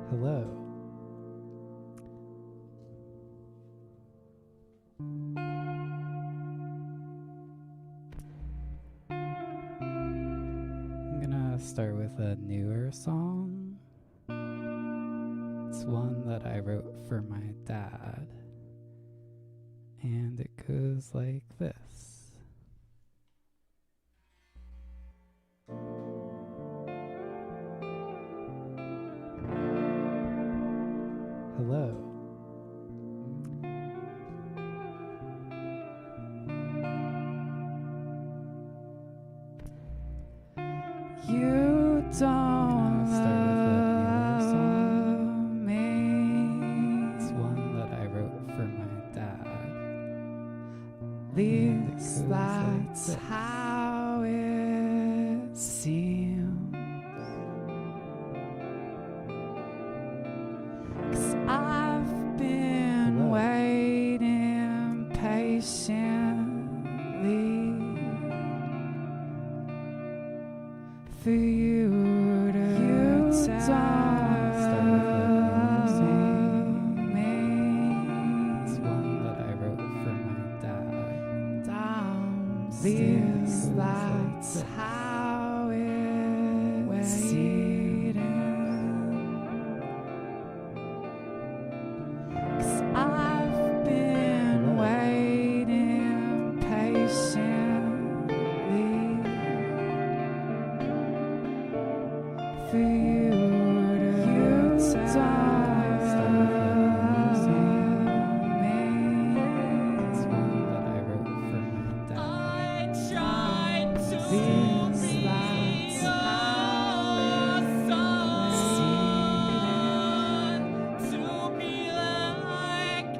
Hello. I'm gonna start with a newer song. It's one that I wrote for my dad, and it goes like this. Hello. You don't love me. It's one that I wrote for my dad. At least that's how it seems. 'Cause I've been waiting patiently for you to tell me. It's one that I wrote for my dad. At least that's how it seems. 'Cause I've been waiting patiently for you to tell me. It's one that I wrote for my dad. I tried to be your son, to be like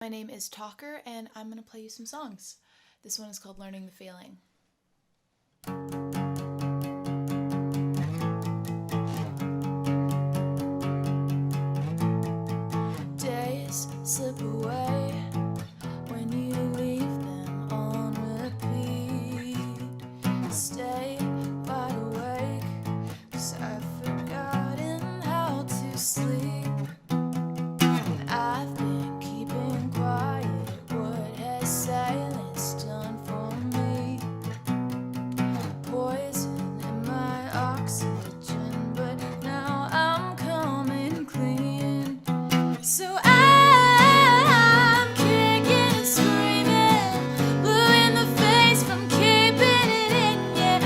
My name is Talker, and I'm going to play you some songs. This one is called Learning the Feeling. Days slip away when you leave them on repeat. Stay wide awake, 'cause I've forgotten how to sleep. I've been keeping quiet. What has silence done for me? Poison in my oxygen, but now I'm coming clean. So I'm kicking and screaming, blue in the face from keeping it in. Yeah,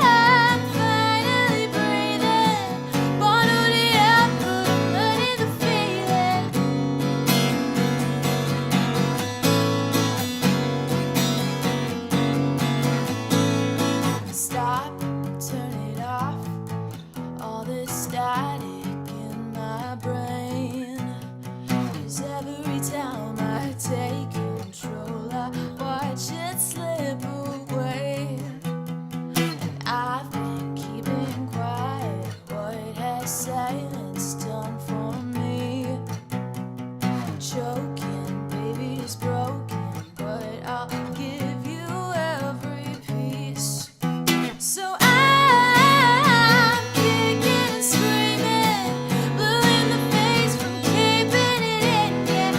I'm finally breathing, bottled it up, but I'm letting the feeling. Stop, turn it off, all this static in my brain. 'Cause every time I take control, I watch it slip away. And I've been keeping quiet. What has silence done for me? Choking, baby's broken, but I'll give you every piece. So I'm kicking and screaming, blue in the face from keeping it in. Yeah,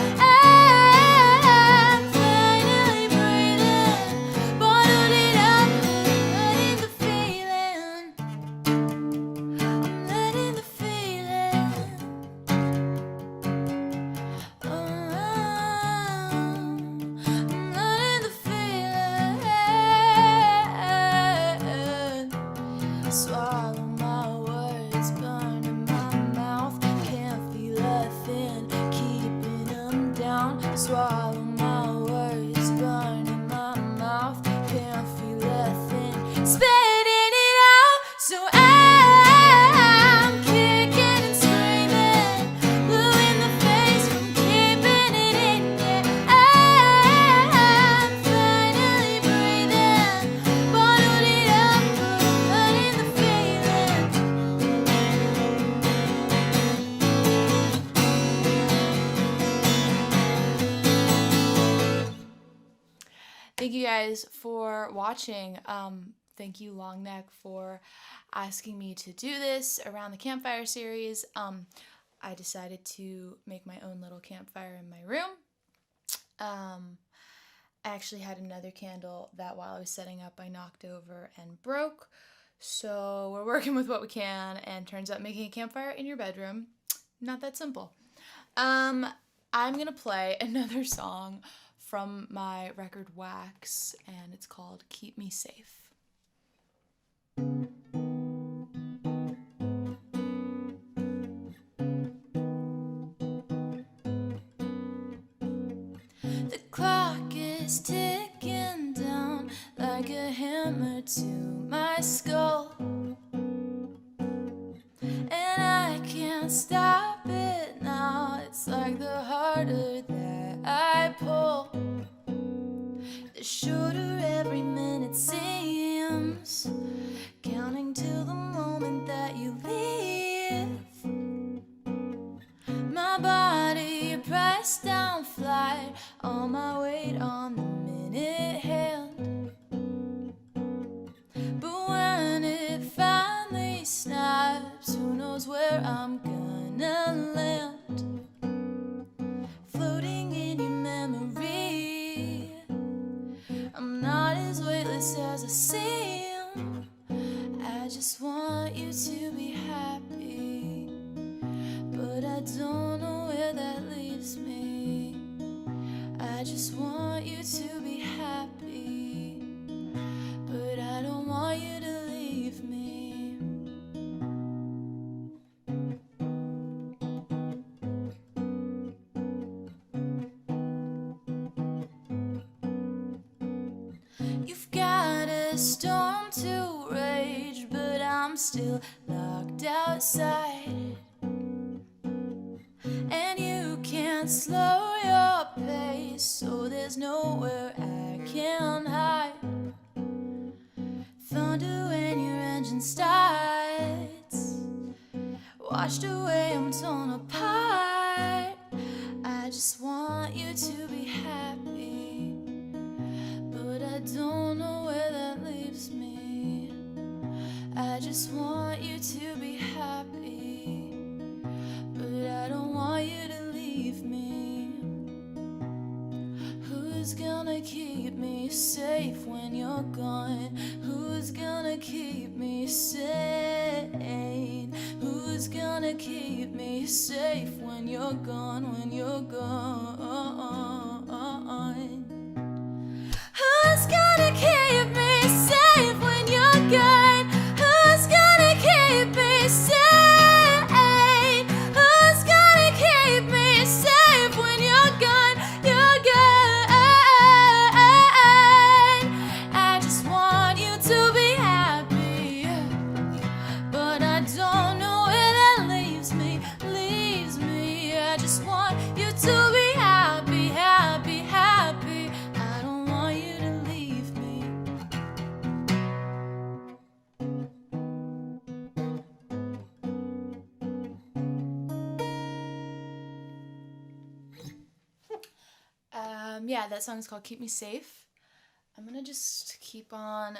I'm finally breathing, bottled it up, letting the feeling. I'm letting the feeling. I'm letting the feeling. Swallow my words, burn in my mouth. Can't feel a thing, keeping them down. Swallow my words, burn in my mouth. Can't feel a thing, spitting it out. So I'm kicking and screaming, blue in the face from keeping it in. Yeah, I'm finally breathing, bottled it up, but I'm letting the feeling. Thank you guys for watching. Thank you, Longneck, for asking me to do this around the Campfire series. I decided to make my own little campfire in my room. I actually had another candle that while I was setting up I knocked over and broke. So we're working with what we can, and turns out making a campfire in your bedroom, not that simple. I'm gonna play another song from my record Wax, and it's called Keep Me Safe. The clock is ticking down like a hammer to my skull, and I can't stop it now. It's like the harder that I pull, the shorter every minute seems, counting till the moment that you leave. My body pressed down flat, all my weight on the minute hand. But when it finally snaps, who knows where I'm gonna land? Floating in your memory, I'm not as weightless as I seem. I just want you to be happy, but I don't know where that leaves me. I just want you to be happy, but I don't want you to leave me. You've got a storm to rage, but I'm still locked outside, and you can't slow your so there's nowhere I can hide. Thunder when your engine starts, washed away, I'm torn apart. I just want you to be happy, but I don't know where that leaves me. I just want you to be happy, but I don't want you to leave me. Who's gonna keep me safe when you're gone? Who's gonna keep me sane? Who's gonna keep me safe when you're gone, when you're gone? Who's gonna keep me safe when you're gone? Who's gonna keep me sane? Who's gonna keep me safe when you're gone? You're gone. I just want you to be happy, but I don't know where that leaves me. I just want you to be happy, happy, happy. I don't want you to leave me. Yeah, that song is called Keep Me Safe. I'm gonna just keep on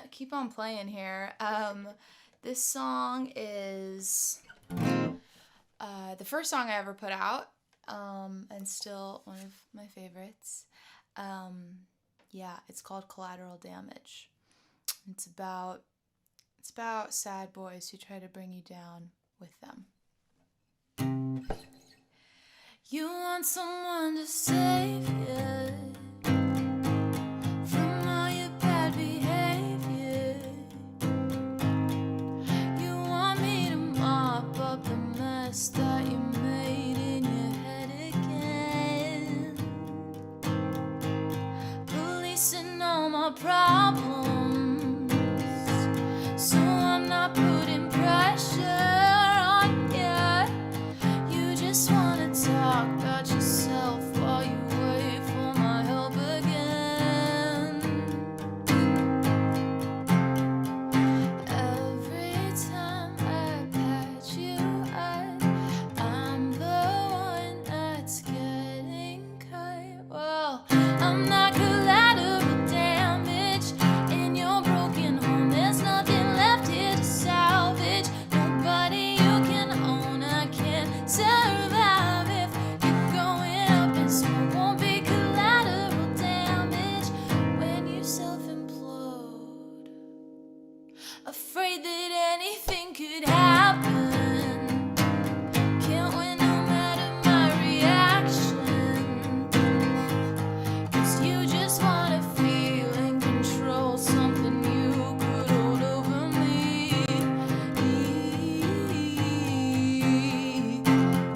playing here. This song is the first song I ever put out, and still one of my favorites. Yeah, it's called Collateral Damage. It's about sad boys who try to bring you down with them. You want someone to save you from all your bad behavior. You want me to mop up the mess that you made in your head again, policing all my problems, so I'm not putting pressure on you. You just wanna talk about yourself while you wait for my help again. Every time I patch you up, I'm the one that's getting cut. Well, I'm not collateral damage in your broken home. There's nothing left here to salvage. Nobody you can own. I can't survive if you're going up in smoke. Won't be collateral damage when you self-implode. Afraid that anything could happen. Can't win no matter my reaction. 'Cause you just wanna feel in control, something you could hold over me.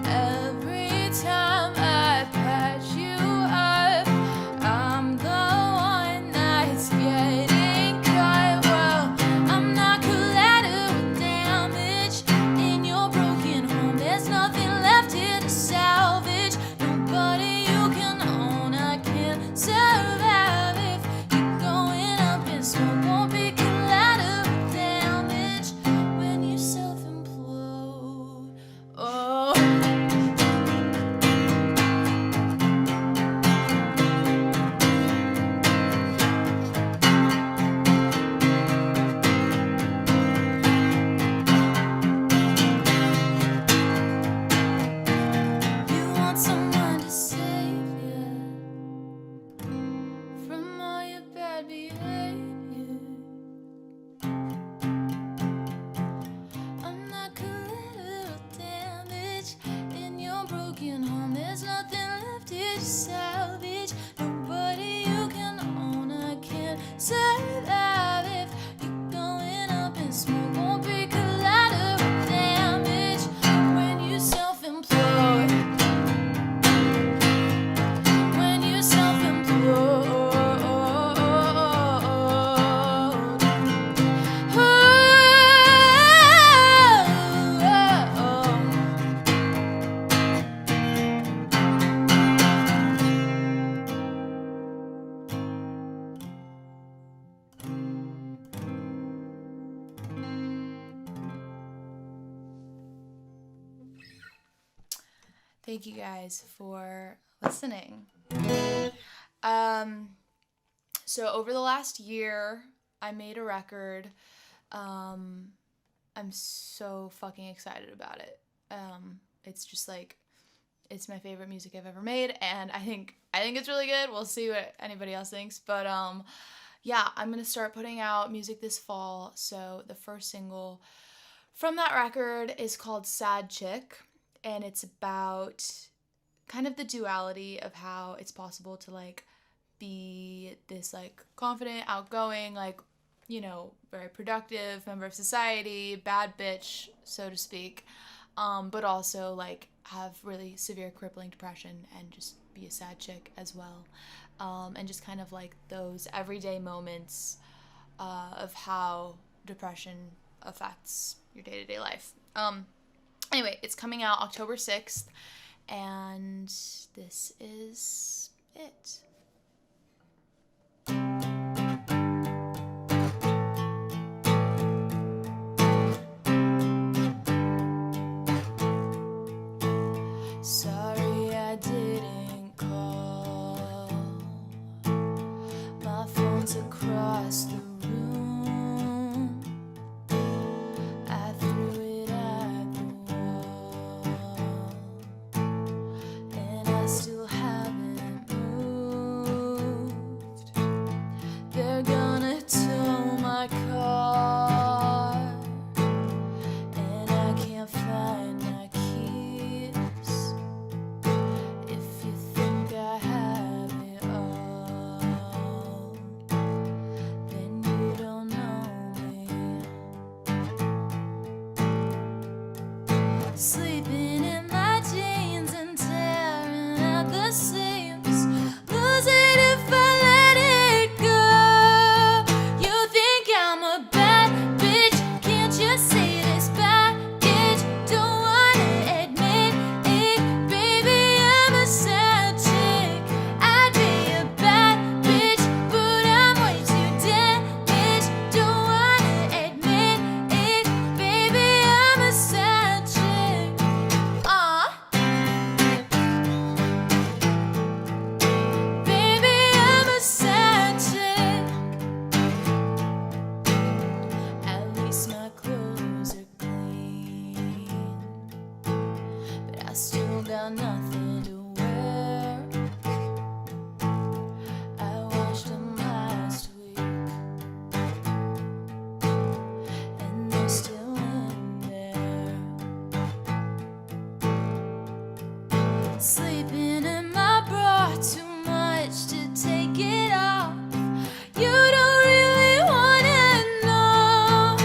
Every time I patch you up, I'm the one that's getting cut. Well, I'm not collateral damage Thank you guys for listening. So over the last year, I made a record. I'm so fucking excited about it. It's just like, it's my favorite music I've ever made, and I think it's really good. We'll see what anybody else thinks, but yeah, I'm gonna start putting out music this fall. So the first single from that record is called Sad Chick, and it's about kind of the duality of how it's possible to like be this like confident, outgoing, like, you know, very productive member of society, bad bitch, so to speak, but also like have really severe crippling depression and just be a sad chick as well, and just kind of like those everyday moments of how depression affects your day-to-day life. Anyway, it's coming out October 6th, and this is it. Sorry I didn't call. My phone's across the room. I threw it at the wall, and I still haven't moved. They're gonna tow my car, and I can't find my keys. If you think I have it all, then you don't know me. Sleeping in my jeans and tearing at the seams, lose it if I let it go. You think I'm a bad bitch, can't you see this baggage? Don't wanna admit it, baby, I'm a sad chick. I'd be a bad bitch, but I'm way too damaged. Don't wanna admit it, baby, I'm a sad chick. Baby, I'm a sad chick. At least my clothes are clean, but I still got nothing to wear. I washed them last week, and they're still in there. Sleeping in my bra, too much to take it off. You don't really wanna know.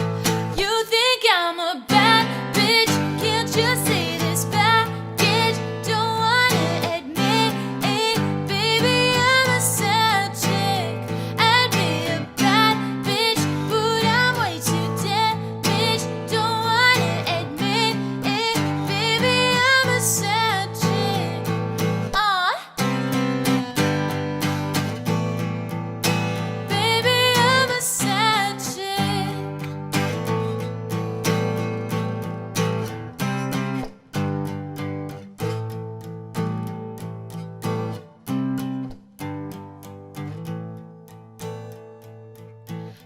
You think I'm a bad bitch, can't you see this baggage? Don't wanna admit it, baby, I'm a sad chick. I'd be a bad bitch, but I'm way too damaged. Don't wanna admit it, baby, I'm a sad chick. Baby, I'm a sad chick.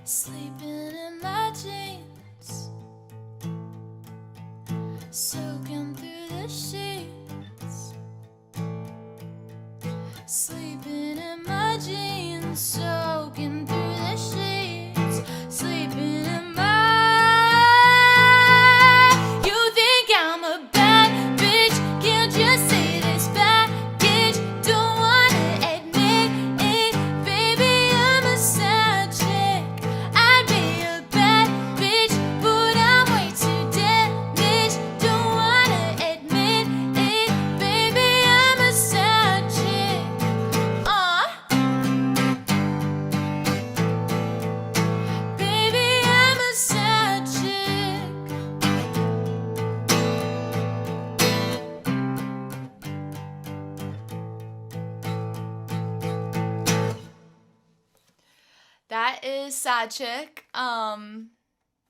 Sleeping in my jeans, soaking through the sheets. Sleeping in my jeans, soaking through the sheets. Sleeping in my. You think I'm a bad bitch, can't you see this baggage? Don't wanna admit it, baby, I'm a sad chick. I'd be a bad bitch, but I'm way too damaged. Don't wanna admit it, baby, I'm a sad chick. Baby, I'm a sad chick. That is Sad Chick.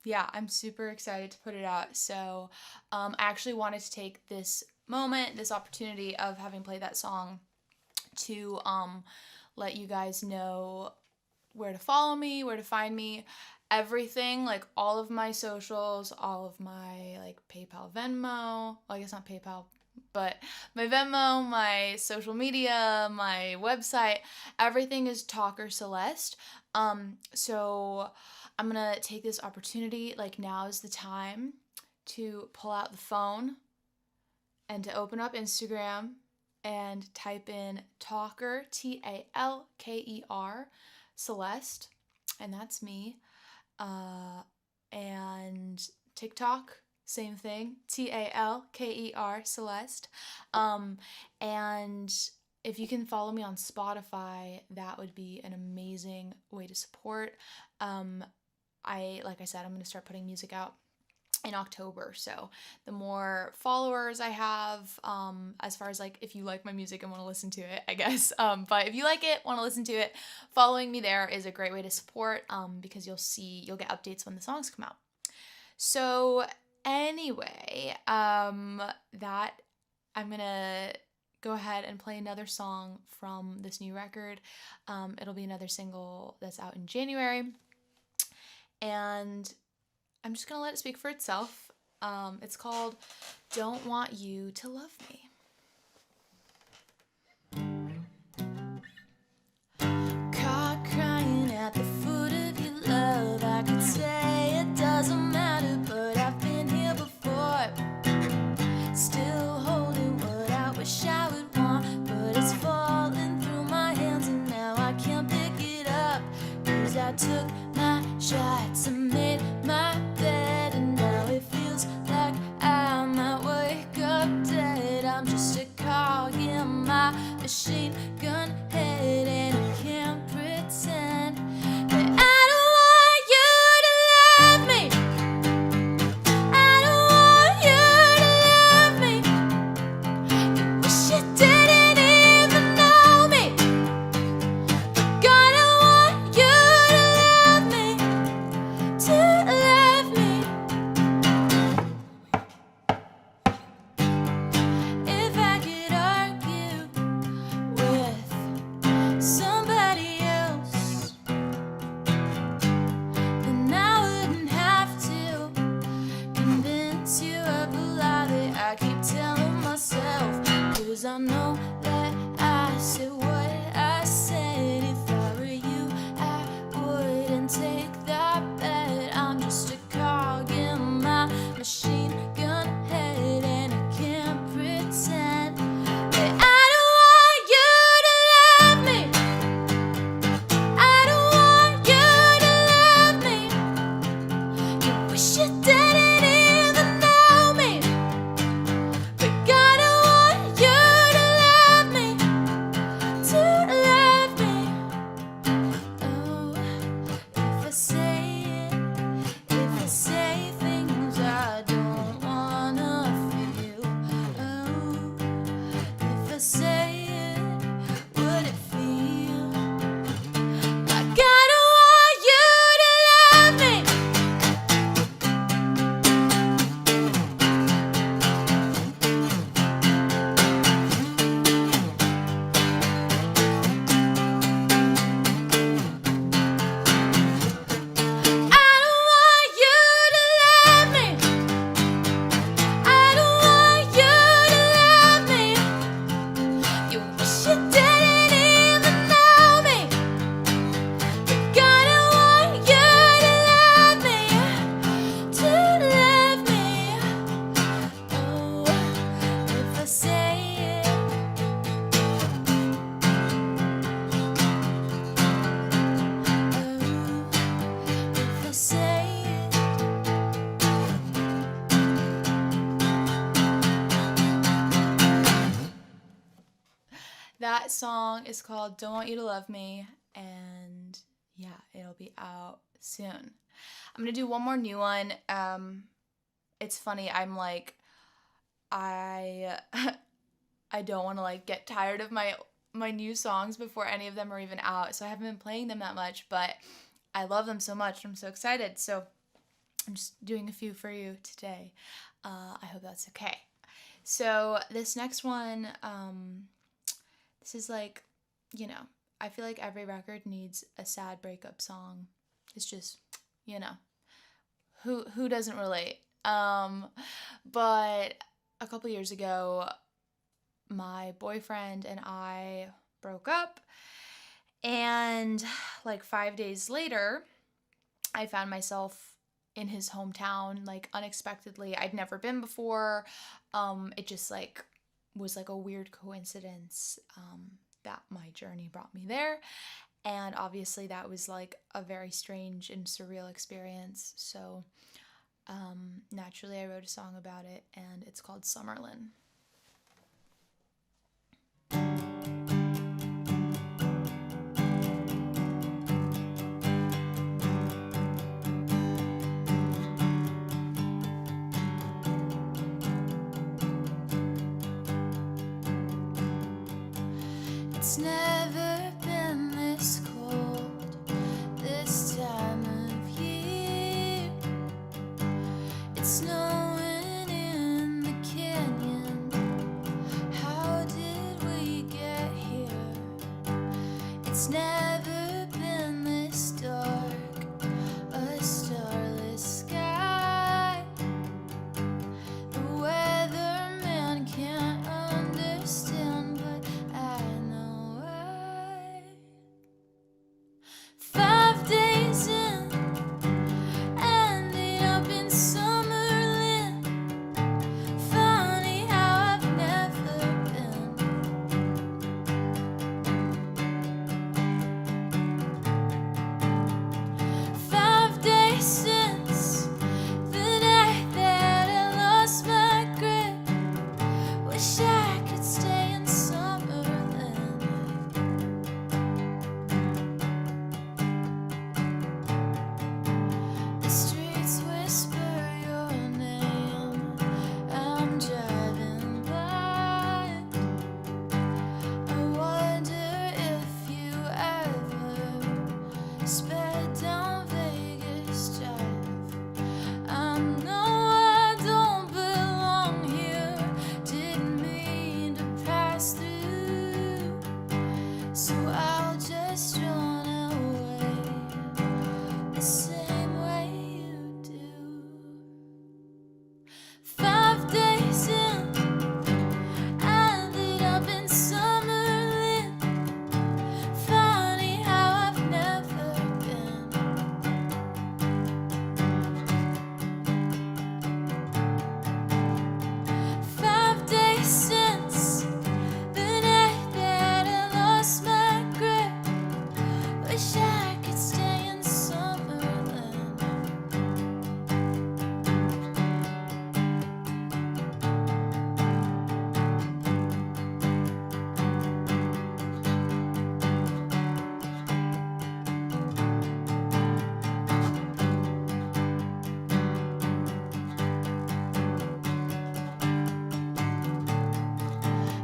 Yeah, I'm super excited to put it out. So I actually wanted to take this moment, this opportunity of having played that song to let you guys know where to follow me, where to find me, everything, like all of my socials, all of my like PayPal, Venmo, well, I guess not PayPal, but my Venmo, my social media, my website, everything is Talker Celeste. So I'm gonna take this opportunity, like now is the time to pull out the phone and to open up Instagram and type in Talker, Talker, Celeste, and that's me. And TikTok, same thing, Talker, Celeste. And if you can follow me on Spotify, that would be an amazing way to support. Like I said, I'm going to start putting music out in October, so the more followers I have, as far as like if you like my music and want to listen to it, I guess, but if you like it, want to listen to it, following me there is a great way to support, because you'll get updates when the songs come out. So anyway, that I'm gonna go ahead and play another song from this new record. It'll be another single that's out in January, and I'm just gonna let it speak for itself. It's called Don't Want You to Love Me. Caught crying at the foot of your love. I could say it doesn't matter, but I've been here before. Still holding what I wish I would want, but it's falling through my hands and now I can't pick it up. 'Cause I took my shots and made my bed, and now it feels like I might wake up dead. I'm just a cog in my machine gun head, and I can't pretend that I don't want you to love me. I don't want you to love me. You wish you didn't even know me. God, I want you to love me, to love me. If I could argue with somebody else, then I wouldn't have to convince you of the lie that I keep telling myself. 'Cause I know that I said what I said. If I were you, I wouldn't take that bet. I'm just a cog in my machine gun head, and I can't pretend that I don't want you to love me. I don't want you to love me. You wish you didn't even know me. But God, I want you to love me, to love me. Oh, if I say it, if I say things I don't wanna feel. Oh, if I say it, would it feel like I don't want you to love me? I don't want you to love me. I don't want you to love me. You wish you didn't even know me. But God, I want you to love me, to love me. Oh, if I say it, if I say it. That song is called Don't Want You to Love Me, and yeah, it'll be out soon. I'm gonna do one more new one. It's funny, I'm like, I I don't want to like get tired of my new songs before any of them are even out, so I haven't been playing them that much, but I love them so much. I'm so excited, so I'm just doing a few for you today. I hope that's okay. So this next one, this is like, you know, I feel like every record needs a sad breakup song. It's just, you know, who doesn't relate? But a couple years ago, my boyfriend and I broke up, and like 5 days later, I found myself in his hometown, like unexpectedly. I'd never been before. It just like was like a weird coincidence that my journey brought me there. And obviously that was like a very strange and surreal experience. So naturally I wrote a song about it, and it's called Summerlin. It's never been this cold this time of year. It's snowing in the canyon. How did we get here? It's never been this dark, a starless sky. The weatherman can't understand, but I know why. 5 days in, ended up in Summerlin. Funny how I've never been. 5 days since the night that I lost my grip. Wish I could stay in Summerlin. The streets whisper your name. I'm driving by. I wonder if you ever sped down Vegas Drive. I know I don't belong here. Didn't mean to pass through. So I'll just run away the same way you do. 5 days in, ended up in Summerlin. Funny how I've never been. 5 days since the night that I lost my grip. Wish I could stay in Summerlin.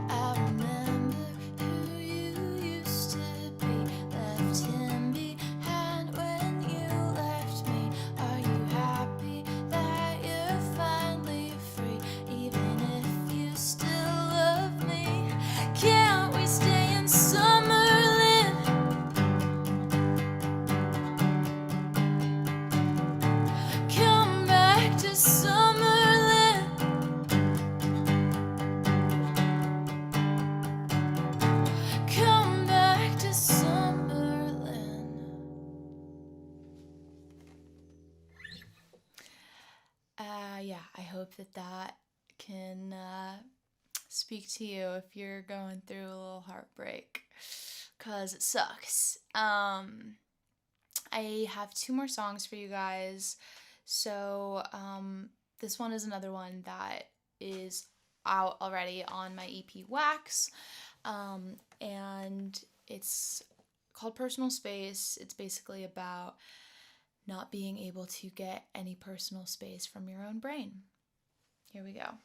I remember who you used to be. Left him behind when you left me. Are you happy that you're finally free? Even if you still love me, can't we stay in Summerlin? Come back to Summerlin. Come back to Summerlin. Yeah, I hope that can speak to you if you're going through a little heartbreak, cause it sucks. I have 2 more songs for you guys. So this one is another one that is out already on my EP Wax. And it's called Personal Space. It's basically about not being able to get any personal space from your own brain. Here we go.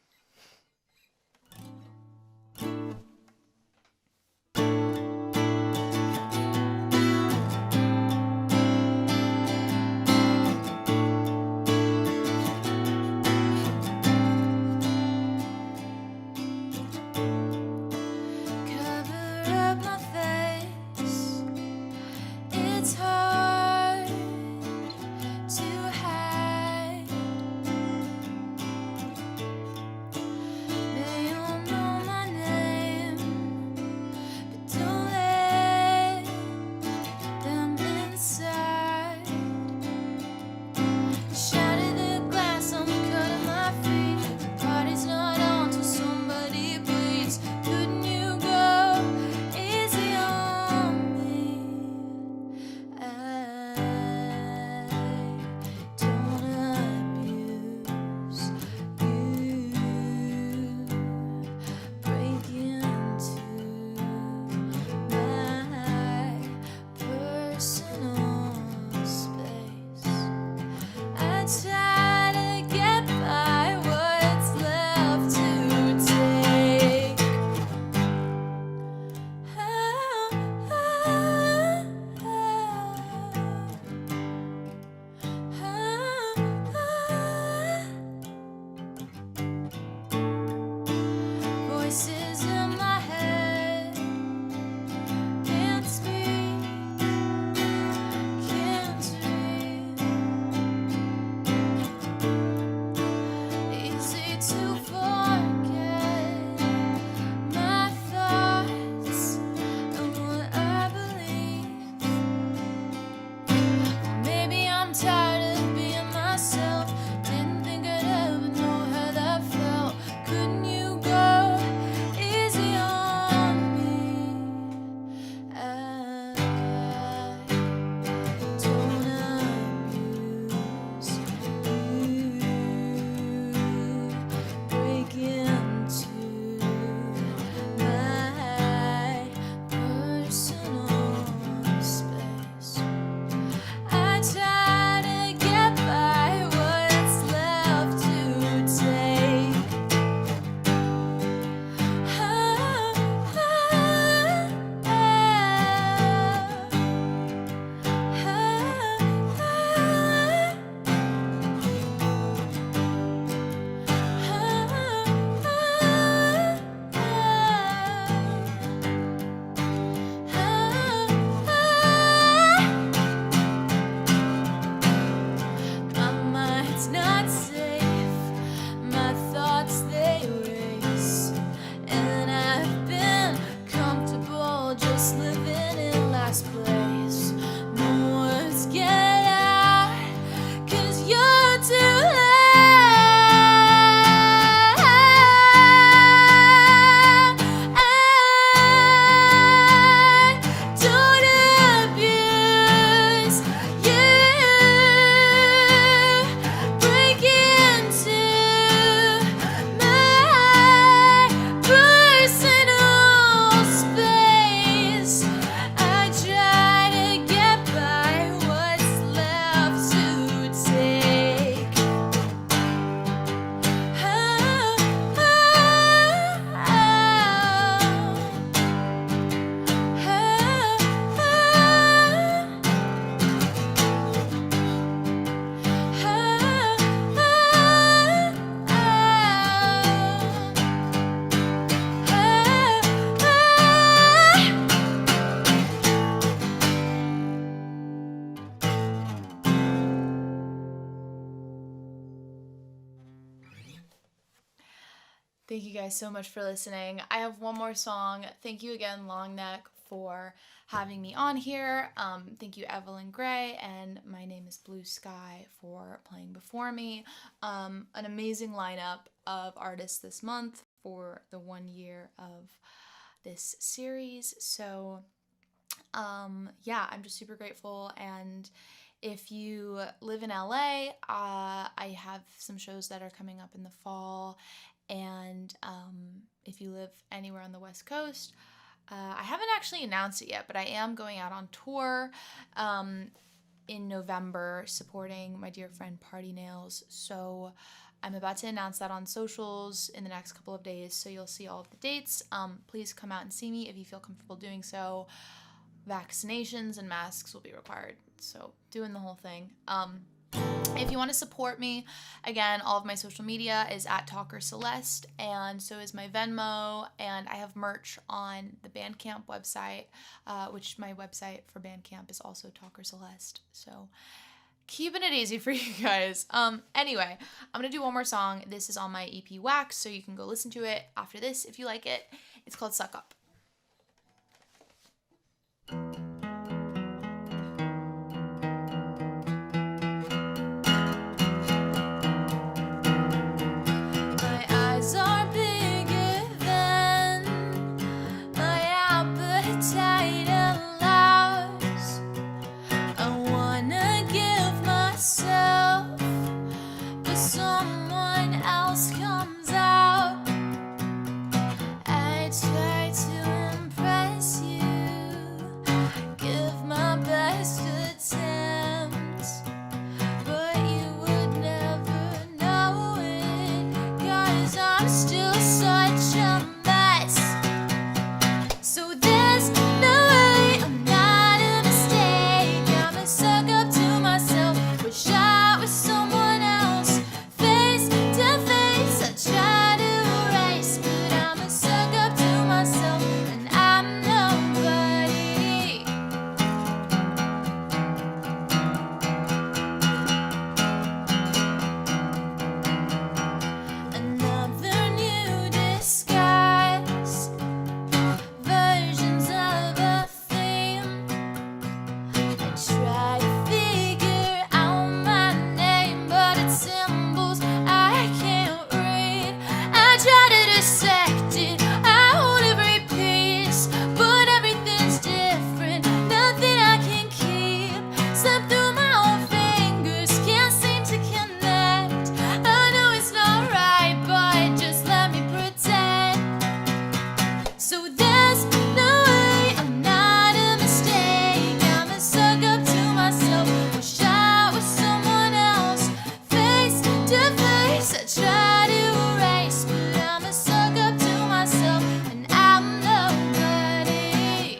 Thank you guys so much for listening. I have one more song. Thank you again, Longneck, for having me on here. Thank you, Evelyn Gray, and My Name is Blue Sky for playing before me. An amazing lineup of artists this month for the 1 year of this series. So, yeah, I'm just super grateful. And if you live in LA, I have some shows that are coming up in the fall. And if you live anywhere on the West Coast, I haven't actually announced it yet, but I am going out on tour in November supporting my dear friend Party Nails. So I'm about to announce that on socials in the next couple of days, so you'll see all of the dates. Please come out and see me if you feel comfortable doing so. Vaccinations and masks will be required, so doing the whole thing. If you want to support me, again, all of my social media is at Talker Celeste, and so is my Venmo, and I have merch on the Bandcamp website, which my website for Bandcamp is also Talker Celeste. So keeping it easy for you guys. Anyway, I'm gonna do one more song. This is on my EP Wax, so you can go listen to it after this if you like it. It's called Suck Up. My eyes are bigger than my appetite allows. I wanna give myself, but someone else comes out. I try to impress you, give my best attempt, but you would never know it, 'cause I'm still such a mess. So there's no way I'm not a mistake. I'ma suck up to myself, wish I was someone else. Face to face, I try to erase, but I'ma suck up to myself, and I'm nobody. Another new disguise, versions of a theme. I try to figure out my name, but it's symbols I can't read. I try to dissect it, I hold every piece, but everything's different, nothing I can keep. Slip through my own fingers, can't seem to connect. I know it's not right, but just let me pretend. So there's no way I'm not a mistake. I'ma suck up to myself, wish I was someone else. Face to face, I try to erase, but I'ma suck up to myself, and I'm nobody.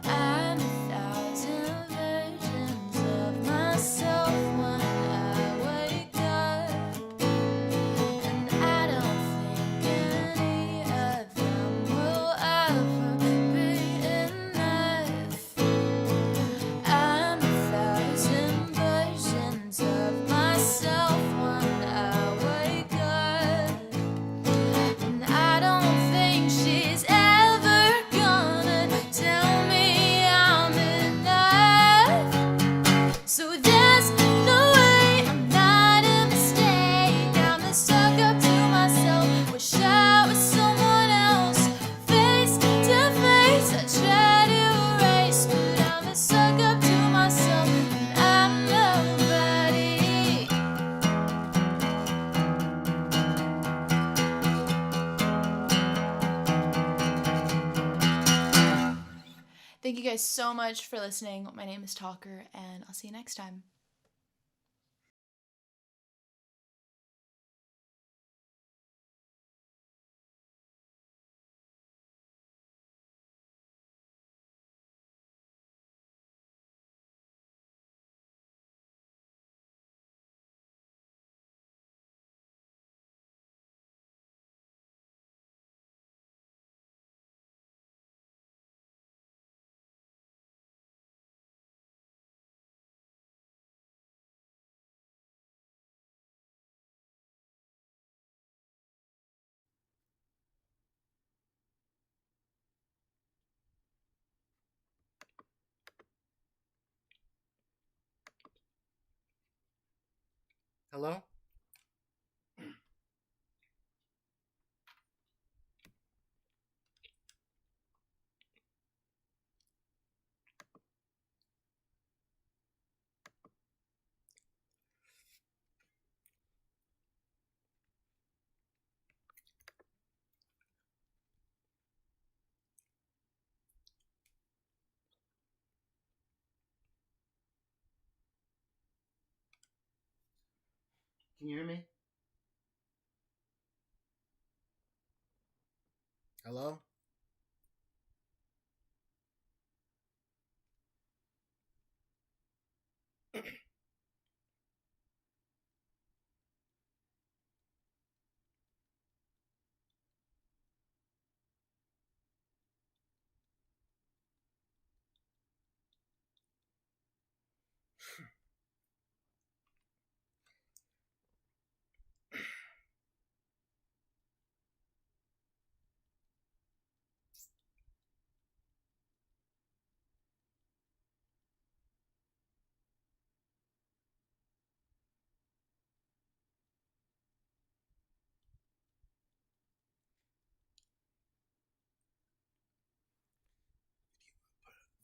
I'm 1,000 versions of myself when I wake up, and I don't think any of them will ever be enough. I'm 1,000 versions of myself when I wake up, and I don't think she's ever gonna tell me I'm enough. So there's no way I'm not a mistake. I'ma suck up to myself, wish I was someone else. Face to face, I try to erase, but I'ma suck up to myself, and I'm nobody. Thank you guys so much for listening. My name is Talker, and I'll see you next time. Hello? Can you hear me? Hello?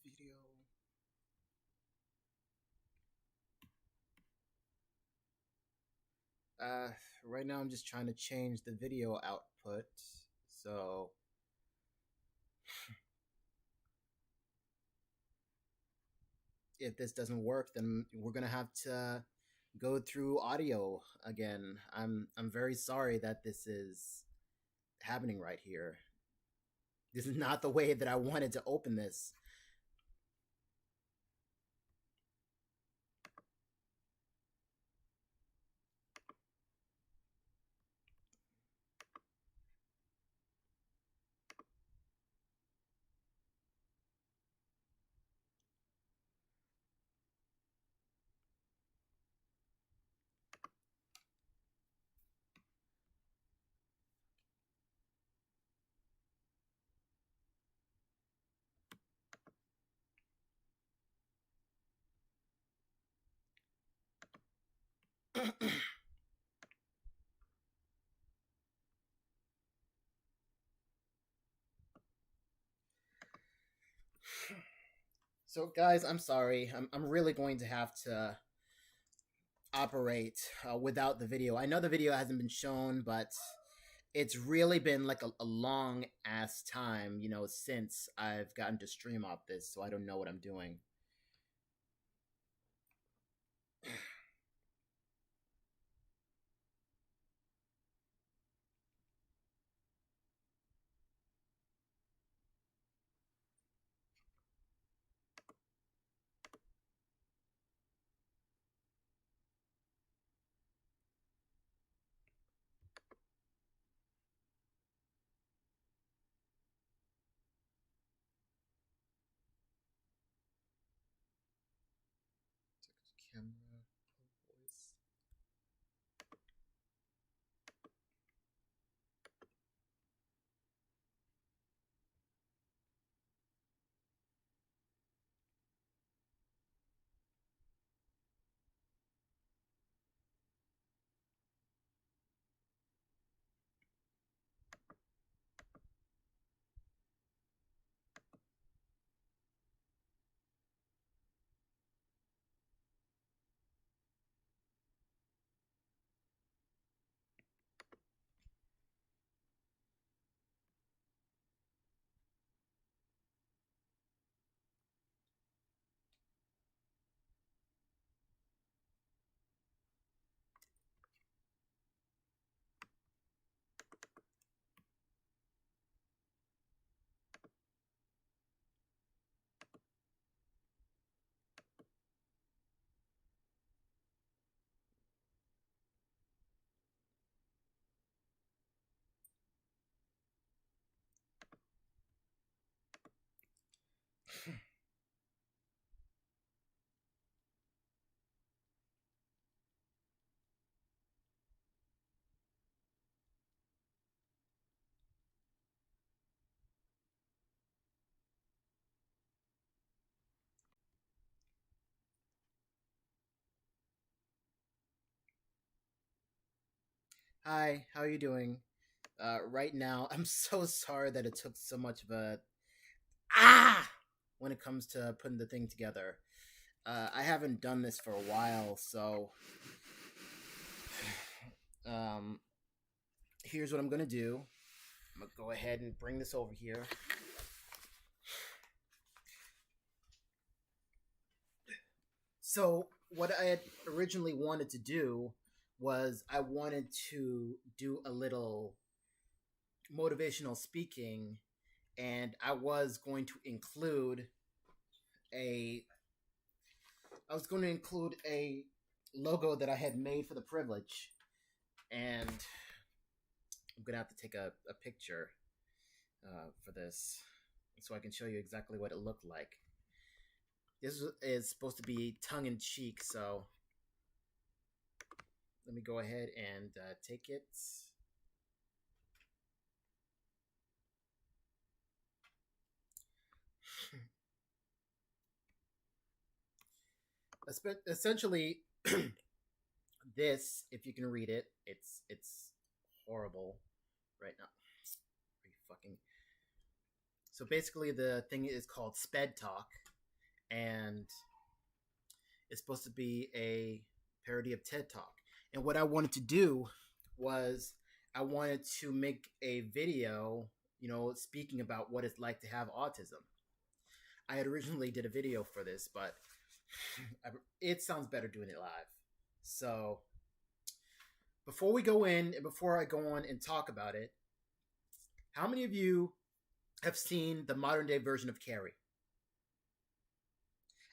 Video. Right now I'm just trying to change the video output. So if this doesn't work, then we're gonna have to go through audio again. I'm very sorry that this is happening right here. This is not the way that I wanted to open this. So guys, I'm sorry. I'm really going to have to operate without the video. I know the video hasn't been shown, but it's really been like a long ass time, since I've gotten to stream off this, so I don't know what I'm doing. Camera. Hi, how are you doing? Right now, I'm so sorry that it took so much of a when it comes to putting the thing together. I haven't done this for a while, so um, here's what I'm gonna do. I'm gonna go ahead and bring this over here. So, what I had originally wanted to do was I wanted to do a little motivational speaking, and a I was going to include a logo that I had made for the privilege, and I'm gonna have to take a picture for this so I can show you exactly what it looked like. This is supposed to be tongue in cheek, so let me go ahead and take it. Essentially, this, if you can read it, it's horrible right now. Are you fucking? So basically, the thing is called Sped Talk, and it's supposed to be a parody of TED Talk. And what I wanted to do was I wanted to make a video, speaking about what it's like to have autism. I had originally did a video for this, but it sounds better doing it live. So before we go in and before I go on and talk about it, how many of you have seen the modern day version of Carrie?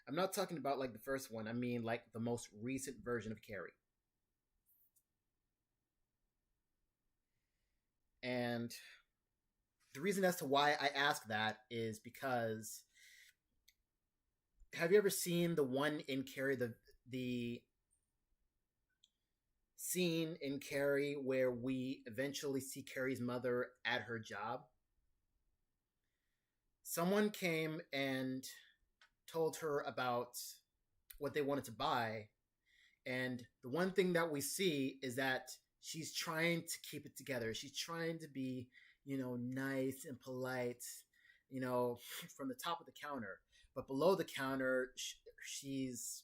I'm not talking about like the first one. I mean like the most recent version of Carrie. And the reason as to why I ask that is because have you ever seen the one in Carrie, the scene in Carrie where we eventually see Carrie's mother at her job? Someone came and told her about what they wanted to buy, and the one thing that we see is that she's trying to keep it together. She's trying to be, nice and polite, from the top of the counter. But below the counter, she's,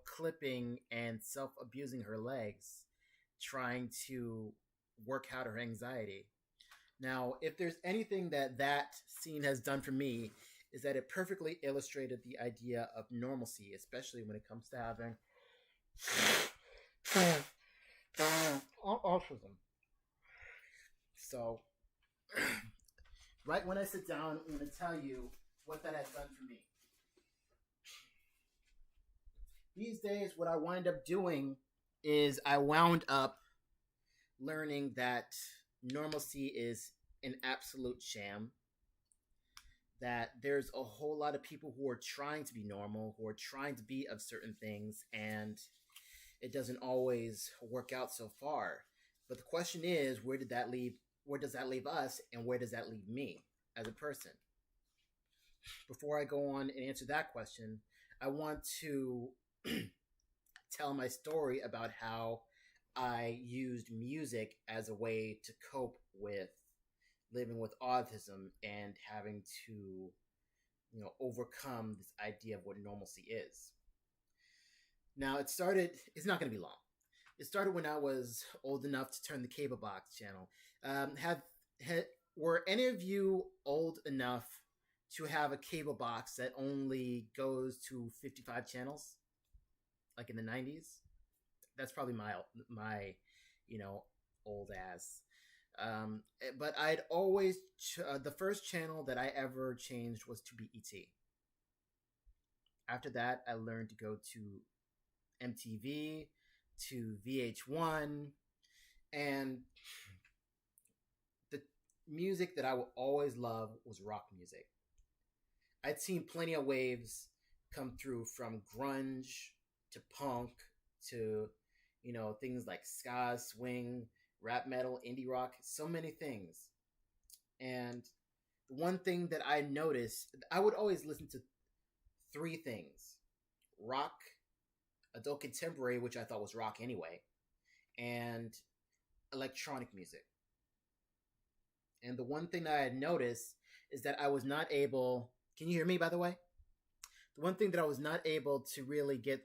clipping and self-abusing her legs, trying to work out her anxiety. Now, if there's anything that scene has done for me, is that it perfectly illustrated the idea of normalcy, especially when it comes to having autism. So, right when I sit down, I'm going to tell you what that has done for me. These days, what I wind up doing is I wound up learning that normalcy is an absolute sham. That there's a whole lot of people who are trying to be normal, who are trying to be of certain things, and it doesn't always work out so far. But the question is, where does that leave us, and where does that leave me as a person? Before I go on and answer that question, I want to tell my story about how I used music as a way to cope with living with autism and having to, overcome this idea of what normalcy is. Now, it's not going to be long. It started when I was old enough to turn the cable box channel. Were any of you old enough to have a cable box that only goes to 55 channels? Like in the 90s? That's probably my old ass. But I'd always the first channel that I ever changed was to BET. After that, I learned to go to MTV, to VH1, and the music that I would always love was rock music. I'd seen plenty of waves come through, from grunge to punk to things like ska, swing, rap metal, indie rock, so many things. And the one thing that I noticed, I would always listen to three things: rock, adult contemporary, which I thought was rock anyway, and electronic music. And the one thing that I had noticed is that I was not able. Can you hear me, by the way? The one thing that I was not able to really get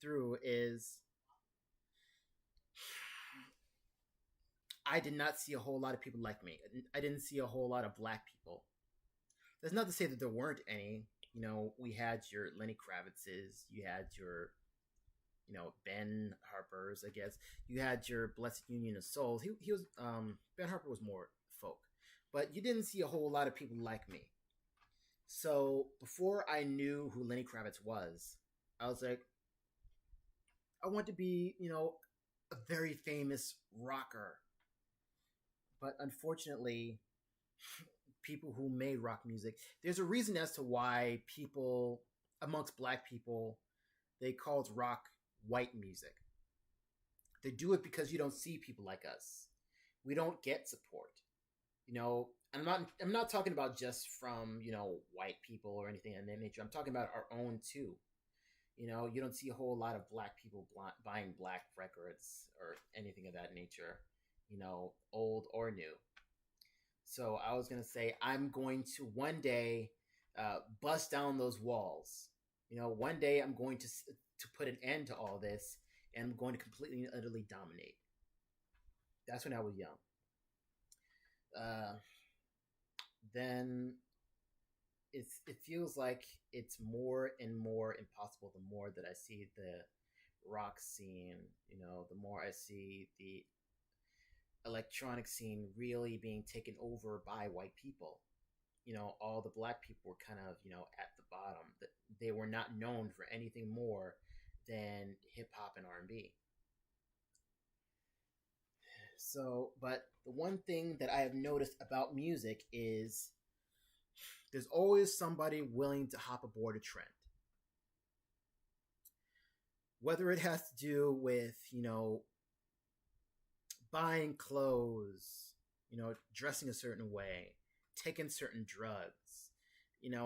through is I did not see a whole lot of people like me. I didn't see a whole lot of black people. That's not to say that there weren't any. You know, we had your Lenny Kravitz's, you had your, Ben Harper's, I guess. You had your Blessed Union of Souls. He was, Ben Harper was more folk. But you didn't see a whole lot of people like me. So before I knew who Lenny Kravitz was, I was like, I want to be, a very famous rocker. But unfortunately, people who made rock music, there's a reason as to why people, amongst black people, they called rock white music. They do it because you don't see people like us. We don't get support. I'm not talking about just from, white people or anything of that nature. I'm talking about our own too. You don't see a whole lot of black people buying black records or anything of that nature, old or new. So I was going to say, I'm going to one day bust down those walls. One day I'm going to put an end to all this, and I'm going to completely and utterly dominate. That's when I was young. Then it feels like it's more and more impossible the more that I see the rock scene, the more I see the electronic scene really being taken over by white people. All the black people were kind of, at the bottom. They were not known for anything more than hip hop and R&B. So, but the one thing that I have noticed about music is there's always somebody willing to hop aboard a trend. Whether it has to do with, buying clothes, dressing a certain way, taking certain drugs,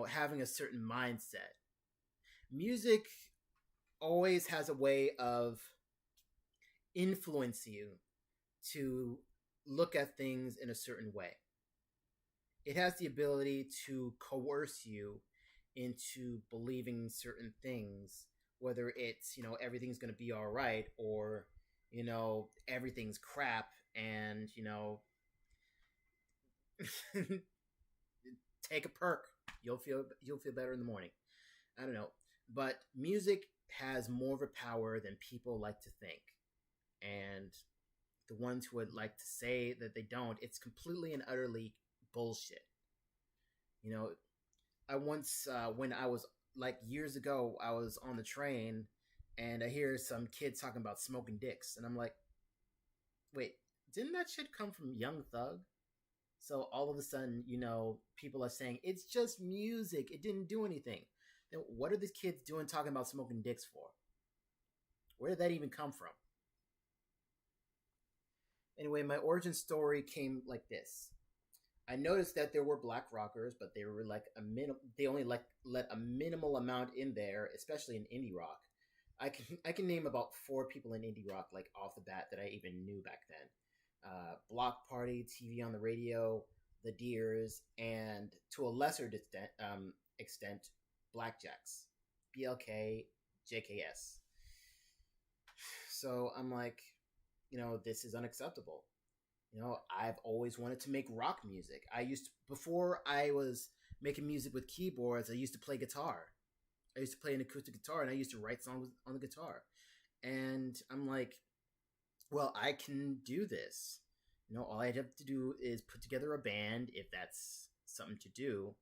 having a certain mindset. Music always has a way of influencing you to look at things in a certain way. It has the ability to coerce you into believing certain things, whether it's, everything's going to be all right, or, everything's crap, and, take a perk. You'll feel better in the morning. I don't know. But music has more of a power than people like to think. And the ones who would like to say that they don't, it's completely and utterly bullshit. I once, when I was, years ago, I was on the train, and I hear some kids talking about smoking dicks. And I'm like, wait, didn't that shit come from Young Thug? So all of a sudden, people are saying, it's just music. It didn't do anything. Then what are these kids doing talking about smoking dicks for? Where did that even come from? Anyway, my origin story came like this. I noticed that there were black rockers, but they were they only let a minimal amount in there, especially in indie rock. I can name about 4 people in indie rock, off the bat, that I even knew back then. Block Party, TV on the Radio, The Deers, and to a lesser extent, Blackjacks, BLK, JKS. So I'm like, this is unacceptable. I've always wanted to make rock music. Before I was making music with keyboards, I used to play guitar. I used to play an acoustic guitar, and I used to write songs on the guitar. And I'm like, well, I can do this. All I have to do is put together a band, if that's something to do,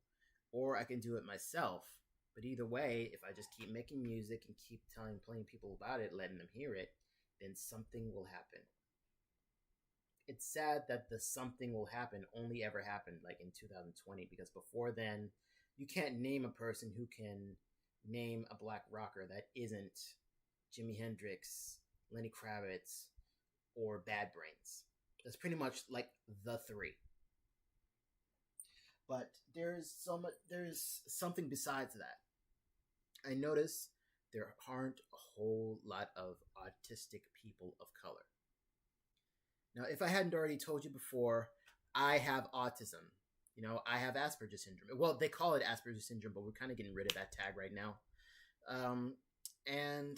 or I can do it myself. But either way, if I just keep making music and keep playing people about it, letting them hear it, then something will happen. It's sad that the something will happen only ever happened in 2020, because before then, you can't name a person who can name a black rocker that isn't Jimi Hendrix, Lenny Kravitz, or Bad Brains. That's pretty much the 3. But there's something besides that. I notice there aren't a whole lot of autistic people of color. Now, if I hadn't already told you before, I have autism. I have Asperger's syndrome. Well, they call it Asperger's syndrome, but we're kind of getting rid of that tag right now. And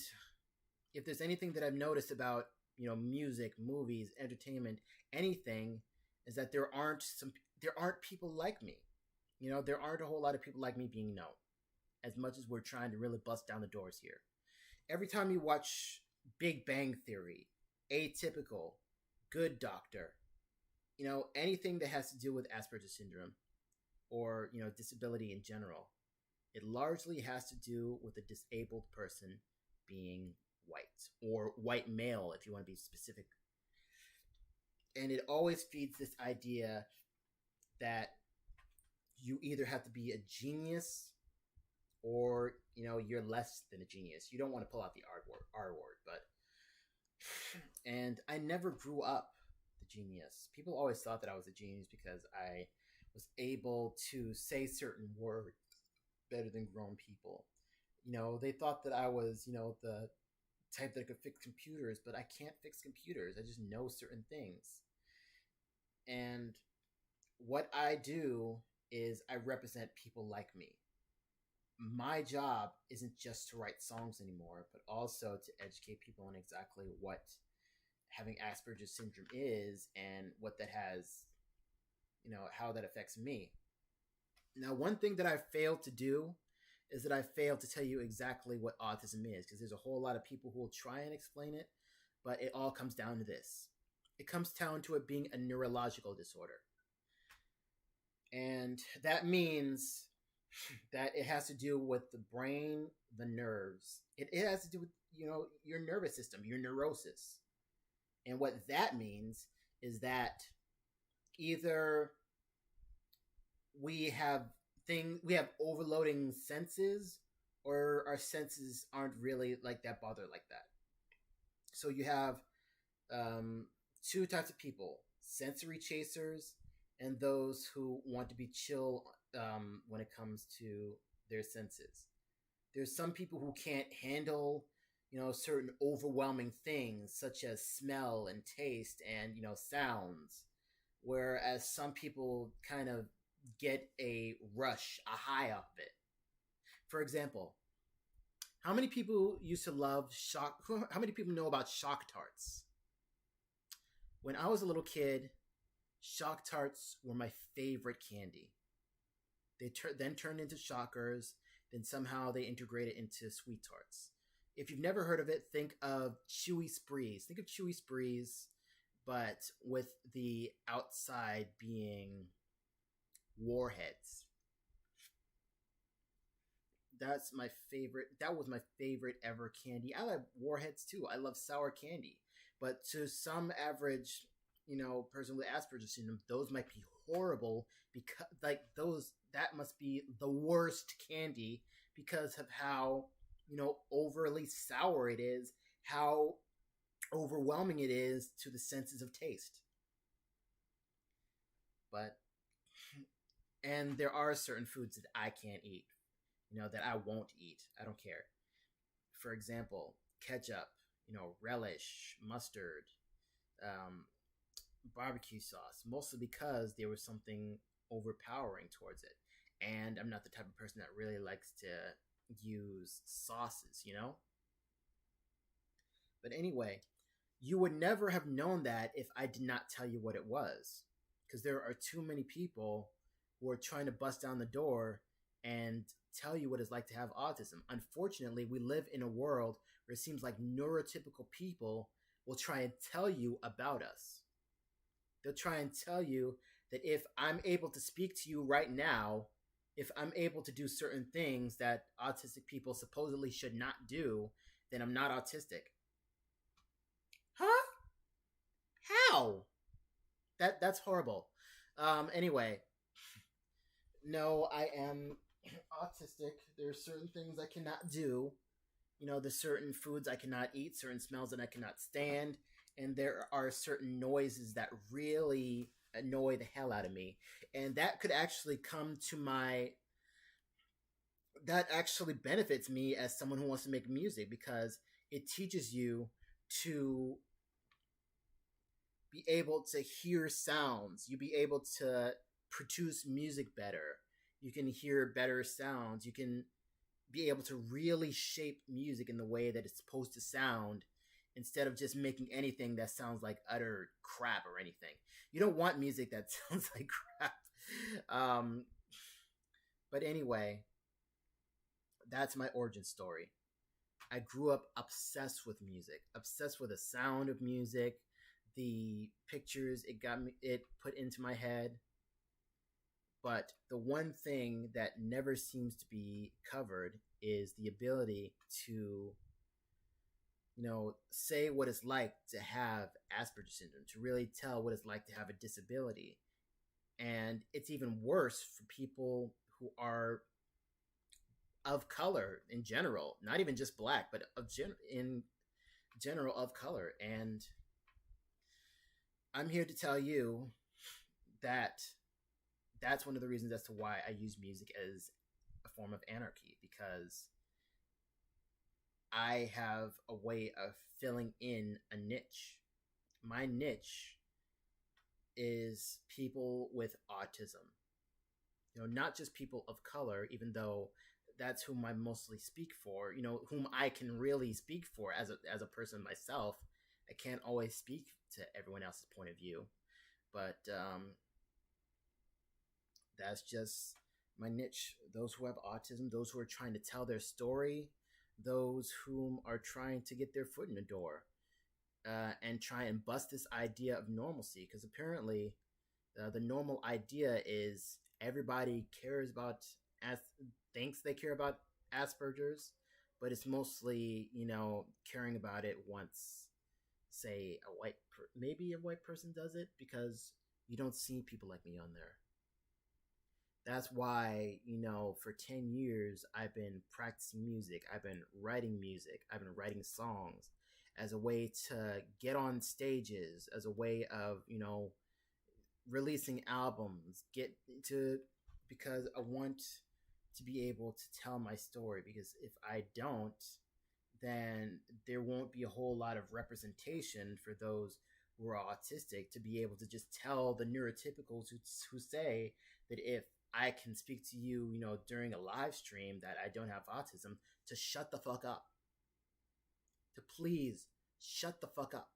if there's anything that I've noticed about, music, movies, entertainment, anything, is that there aren't people like me. There aren't a whole lot of people like me being known, as much as we're trying to really bust down the doors here. Every time you watch Big Bang Theory, Atypical, Good Doctor, anything that has to do with Asperger's syndrome or, disability in general, it largely has to do with a disabled person being white, or white male if you want to be specific. And it always feeds this idea that you either have to be a genius or, you're less than a genius. You don't want to pull out the R word, but... And I never grew up the genius. People always thought that I was a genius because I was able to say certain words better than grown people. They thought that I was, the type that could fix computers, but I can't fix computers. I just know certain things. And what I do is I represent people like me. My job isn't just to write songs anymore, but also to educate people on exactly what having Asperger's syndrome is and what that has, how that affects me. Now, one thing that I failed to do is that I failed to tell you exactly what autism is, because there's a whole lot of people who will try and explain it, but it all comes down to this. It comes down to it being a neurological disorder. And that means that it has to do with the brain, the nerves. It has to do with, your nervous system, your neurosis. And what that means is that either we have overloading senses, or our senses aren't really like that, bother like that. So you have two types of people: sensory chasers and those who want to be chill when it comes to their senses. There's some people who can't handle, certain overwhelming things such as smell and taste and, sounds, whereas some people kind of get a rush, a high off of it. For example, how many people used to love how many people know about Shock Tarts? When I was a little kid, Shock Tarts were my favorite candy. They then turned into Shockers, then somehow they integrated into Sweet Tarts. If you've never heard of it, think of Chewy Sprees. Think of Chewy Sprees, but with the outside being Warheads. That's my favorite. That was my favorite ever candy. I like Warheads too. I love sour candy. But to some average, person with Asperger's syndrome, those might be horrible, because that must be the worst candy because of how, overly sour it is, how overwhelming it is to the senses of taste. And there are certain foods that I can't eat, that I won't eat. I don't care. For example, ketchup, relish, mustard, barbecue sauce, mostly because there was something overpowering towards it. And I'm not the type of person that really likes to use sauces, But anyway, you would never have known that if I did not tell you what it was, because there are too many people who are trying to bust down the door and tell you what it's like to have autism. Unfortunately, we live in a world where it seems like neurotypical people will try and tell you about us. They'll try and tell you that if I'm able to speak to you right now, if I'm able to do certain things that autistic people supposedly should not do, then I'm not autistic. Huh? How? That's horrible. Anyway, no, I am autistic. There are certain things I cannot do. There's certain foods I cannot eat, certain smells that I cannot stand, and there are certain noises that really annoy the hell out of me. And that could actually that actually benefits me as someone who wants to make music, because it teaches you to be able to hear sounds. You be able to produce music better. You can hear better sounds. You can be able to really shape music in the way that it's supposed to sound instead of just making anything that sounds like utter crap or anything. You don't want music that sounds like crap. But anyway, that's my origin story. I grew up obsessed with music, obsessed with the sound of music, the pictures it put into my head. But the one thing that never seems to be covered is the ability to, say what it's like to have Asperger's syndrome, to really tell what it's like to have a disability. And it's even worse for people who are of color in general, not even just black, but in general of color. And I'm here to tell you that that's one of the reasons as to why I use music as a form of anarchy, because I have a way of filling in a niche. My niche is people with autism. Not just people of color, even though that's whom I mostly speak for, whom I can really speak for as a person myself. I can't always speak to everyone else's point of view, but that's just my niche. Those who have autism, those who are trying to tell their story, those whom are trying to get their foot in the door and try and bust this idea of normalcy. Because apparently the normal idea is everybody thinks they care about Asperger's, but it's mostly, caring about it once, say, maybe a white person does it, because you don't see people like me on there. That's why, for 10 years, I've been practicing music. I've been writing music. I've been writing songs as a way to get on stages, as a way of, releasing albums, because I want to be able to tell my story. Because if I don't, then there won't be a whole lot of representation for those who are autistic to be able to just tell the neurotypicals who say that if I can speak to you, during a live stream that I don't have autism, to shut the fuck up. To please shut the fuck up.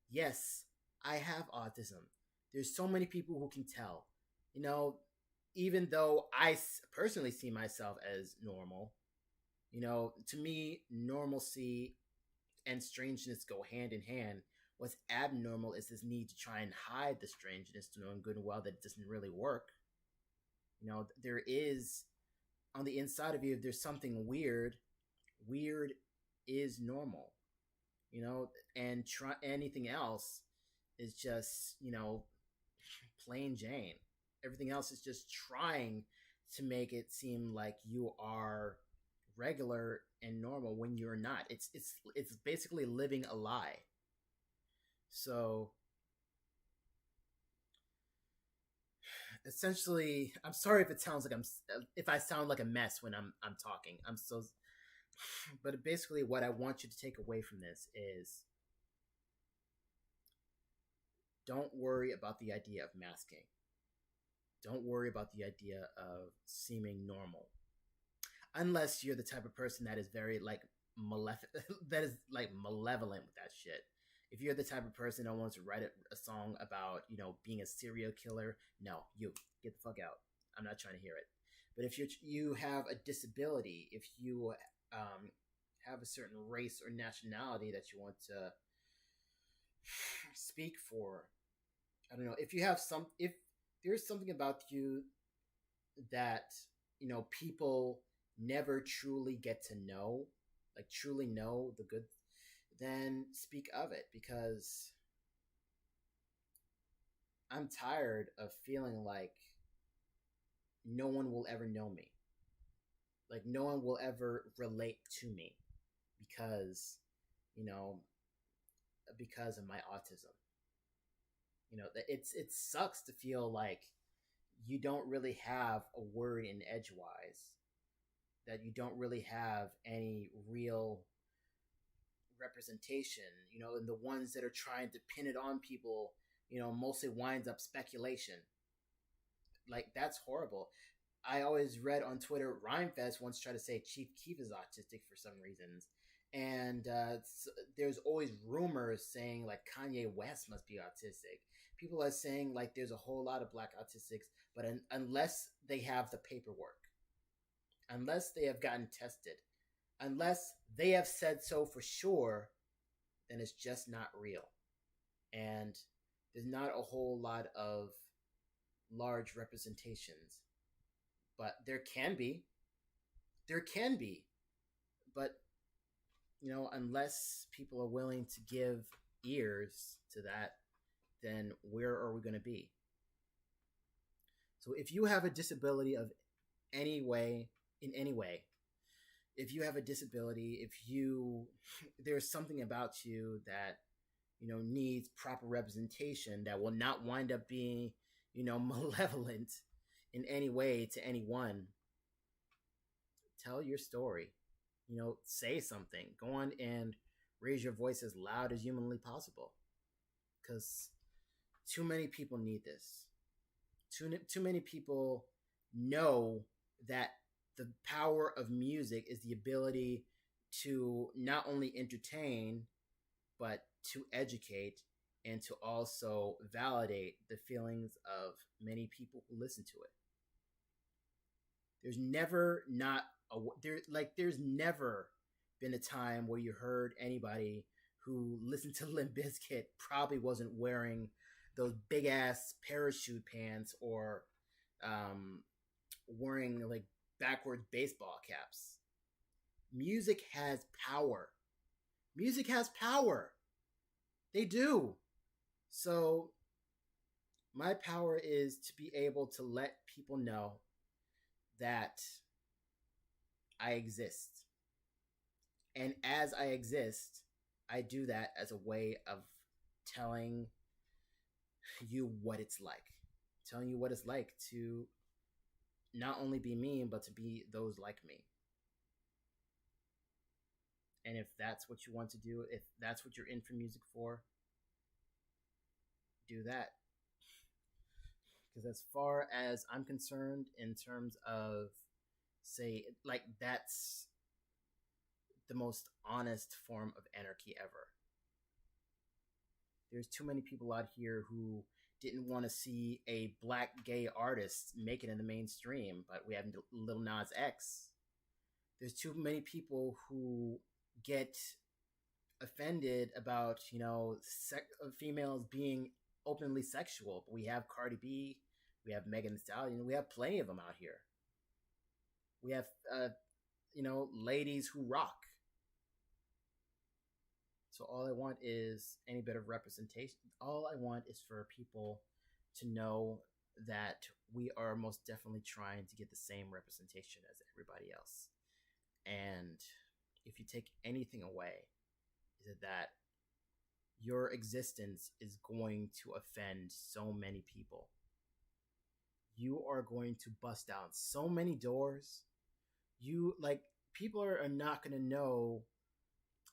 Yes, I have autism. There's so many people who can tell. Even though I personally see myself as normal, to me, normalcy and strangeness go hand in hand. What's abnormal is this need to try and hide the strangeness, knowing good and well that it doesn't really work. There is, on the inside of you, there's something weird. Weird is normal, and anything else is just, plain Jane. Everything else is just trying to make it seem like you are regular and normal when you're not. It's basically living a lie. So essentially, I'm sorry if it sounds like if I sound like a mess when I'm talking. But basically what I want you to take away from this is, don't worry about the idea of masking. Don't worry about the idea of seeming normal. Unless you're the type of person that is very malevolent with that shit. If you're the type of person that wants to write a song about, being a serial killer, no, you get the fuck out. I'm not trying to hear it. But if you have a disability, if you have a certain race or nationality that you want to speak for, I don't know. If there's something about you that, people never truly get to know, truly know the good, then speak of it, because I'm tired of feeling like no one will ever know me. Like no one will ever relate to me because of my autism. It sucks to feel like you don't really have a word in edgewise, that you don't really have any real representation, and the ones that are trying to pin it on people, mostly winds up speculation. Like, that's horrible. I always read on Twitter, Rhymefest once tried to say Chief Keef is autistic for some reasons. And there's always rumors saying like Kanye West must be autistic. People are saying like there's a whole lot of black autistics, but unless they have the paperwork, unless they have gotten tested, unless they have said so for sure, then it's just not real. And there's not a whole lot of large representations, but there can be. But unless people are willing to give ears to that, then where are we going to be? So if you have a disability of any way, in any way, if you have a disability, there's something about you that, needs proper representation that will not wind up being, malevolent in any way to anyone, tell your story. Say something. Go on and raise your voice as loud as humanly possible. Because too many people need this. Too many people know that the power of music is the ability to not only entertain, but to educate and to also validate the feelings of many people who listen to it. There's never been a time where you heard anybody who listened to Limp Bizkit probably wasn't wearing those big ass parachute pants or wearing like backwards baseball caps. Music has power. Music has power. They do. So my power is to be able to let people know that I exist. And as I exist, I do that as a way of telling you what it's like. Telling you what it's like to not only be me, but to be those like me. And if that's what you want to do, if that's what you're in for music for, do that. Because as far as I'm concerned, in terms of, say, like, that's the most honest form of anarchy ever. There's too many people out here who didn't want to see a black gay artist make it in the mainstream, but we have Lil Nas X. There's too many people who get offended about, females being openly sexual. But we have Cardi B, we have Megan Thee Stallion, we have plenty of them out here. We have, ladies who rock. So all I want is any bit of representation. All I want is for people to know that we are most definitely trying to get the same representation as everybody else. And if you take anything away, is it that your existence is going to offend so many people. You are going to bust down so many doors. People are not going to know.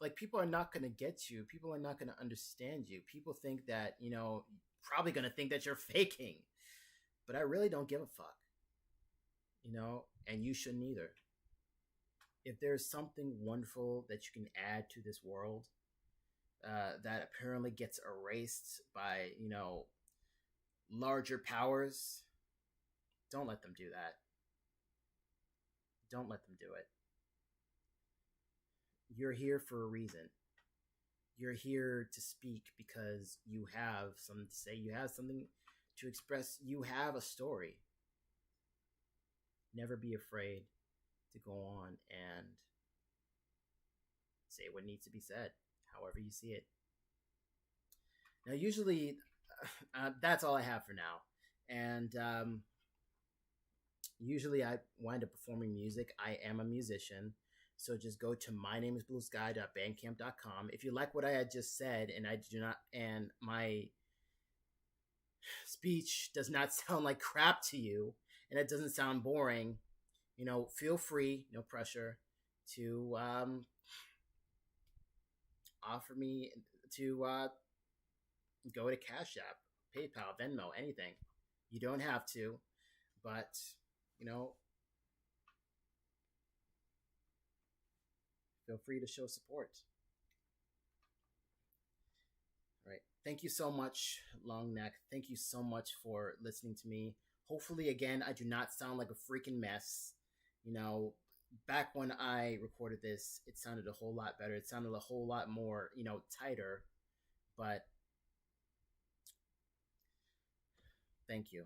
Like, people are not going to get you. People are not going to understand you. People think that, probably going to think that you're faking. But I really don't give a fuck. And you shouldn't either. If there's something wonderful that you can add to this world that apparently gets erased by, larger powers, don't let them do that. Don't let them do it. You're here for a reason. You're here to speak because you have something to say. You have something to express. You have a story. Never be afraid to go on and say what needs to be said, however you see it. Now, usually, that's all I have for now. And usually I wind up performing music. I am a musician. So just go to mynameisblueskye.bandcamp.com. If you like what I had just said and my speech does not sound like crap to you and it doesn't sound boring, feel free, no pressure, to offer me to go to Cash App, PayPal, Venmo, anything. You don't have to, but you know, feel free to show support. All right. Thank you so much, Long Neck. Thank you so much for listening to me. Hopefully, again, I do not sound like a freaking mess. You know, back when I recorded this, it sounded a whole lot better. It sounded a whole lot more, tighter. But thank you.